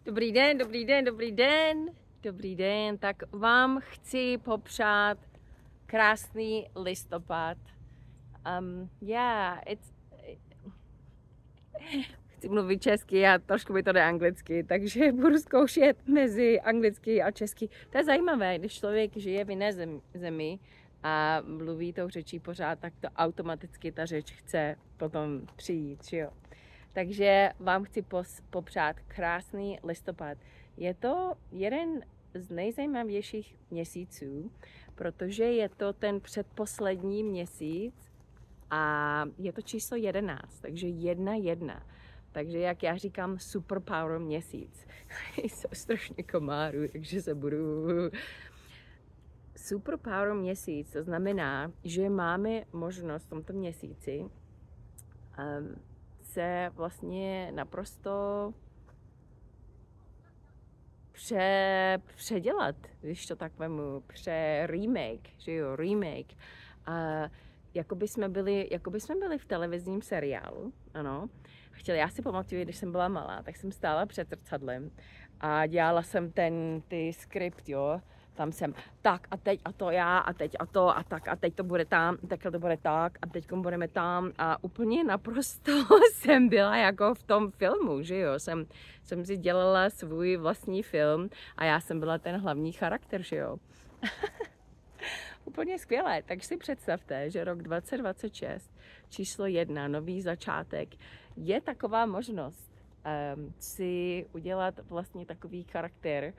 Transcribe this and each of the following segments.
Dobrý den, dobrý den, dobrý den, dobrý den. Tak vám chci popřát krásný listopad. Chci mluvit česky a trošku mi to jde anglicky, takže budu zkoušet mezi anglicky a česky. To je zajímavé, když člověk žije v jiné zemi a mluví tou řečí pořád, tak to automaticky ta řeč chce potom přijít, že jo. Takže vám chci popřát krásný listopad. Je to jeden z nejzajímavějších měsíců, protože je to ten předposlední měsíc a je to číslo 11, takže 1-1. Takže jak já říkám, superpower měsíc. Jsou strašně komárů, takže se budu... Superpower měsíc, to znamená, že máme možnost v tomto měsíci se vlastně naprosto předělat, když to tak vemu, remake, že jo, remake. A jako by jsme byli v televizním seriálu, ano. Já si pamatuju, když jsem byla malá, tak jsem stála před zrcadlem a dělala jsem ty skript, jo. Tam jsem tak a teď a to já a teď a to a tak a teď to bude tam, takhle to bude tak a teď budeme tam a úplně naprosto jsem byla jako v tom filmu, že jo, jsem si dělala svůj vlastní film a já jsem byla ten hlavní charakter, že jo. Úplně skvělé, tak si představte, že rok 2026, číslo 1, nový začátek, je taková možnost si udělat vlastně takový charakter,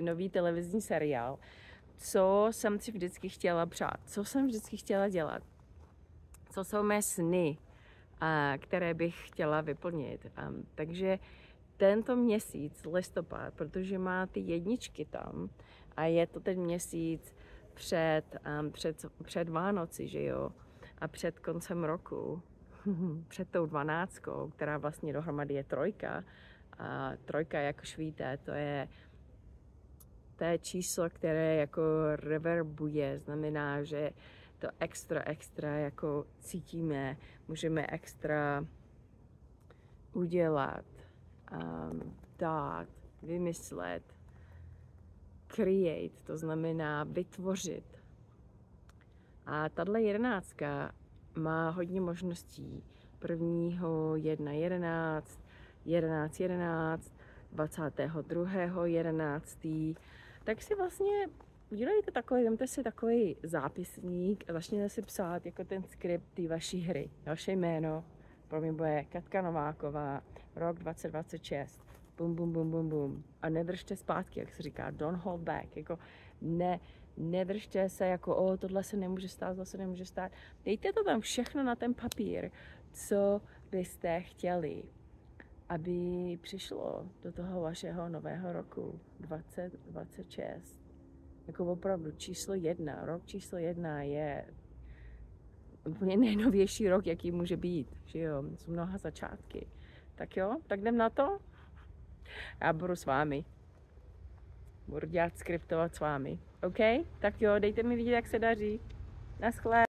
nový televizní seriál, co jsem si vždycky chtěla přát, co jsem vždycky chtěla dělat, co jsou mé sny, které bych chtěla vyplnit. Takže tento měsíc, listopad, protože má ty jedničky tam a je to ten měsíc před Vánoci, že jo, a před koncem roku, před tou 12, která vlastně dohromady je 3. A 3, jak už víte, to je číslo, které jako reverbuje, znamená, že to extra jako cítíme, můžeme extra udělat, dát, vymyslet, create, to znamená vytvořit. A tahle 11 má hodně možností. 1.1.11, 11.11, 22.11. Tak si vlastně udělejte vemte si takový zápisník a začněte si psát jako ten skript té vaší hry. Vaše jméno pro mě bude Katka Nováková, rok 2026. Bum, bum, bum, bum, bum. A nedržte zpátky, jak se říká, don't hold back. Jako nedržte se jako, tohle se nemůže stát, tohle se nemůže stát. Dejte to tam všechno na ten papír, co byste chtěli, aby přišlo do toho vašeho nového roku 2026. Jako opravdu číslo 1, rok číslo 1 je úplně nejnovější rok, jaký může být, že jo, jsou mnoha začátky. Tak jo, tak jdem na to? Já budu s vámi. Budu dělat skriptovat s vámi. OK? Tak jo, dejte mi vidět, jak se daří. Naschle.